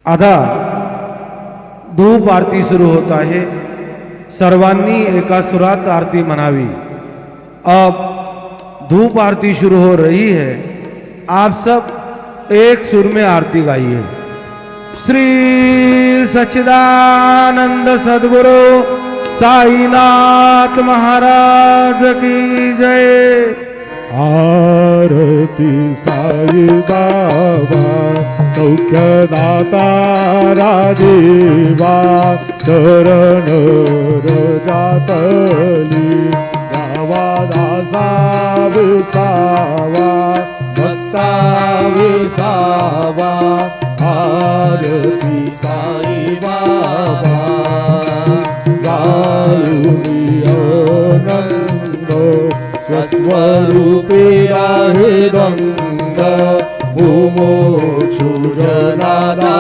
आता धूप आरती सुरू होत आहे। सर्वांनी एका सुरात आरती मनावी। अब धूप आरती शुरू हो रही है। आप सब एक सुर में आरती गाइए। श्री सच्चिदानंद सद्गुरु साईनाथ महाराज की जय। आरती साई बाबा सौख्यदाता राजेवा चरण रजातली गावा दासा विसावा भक्ता विसावा। आरती साई बाबा गायुनी आनंद स्वस्वरूपी आहे गंगा भूमो क्षुरनादा।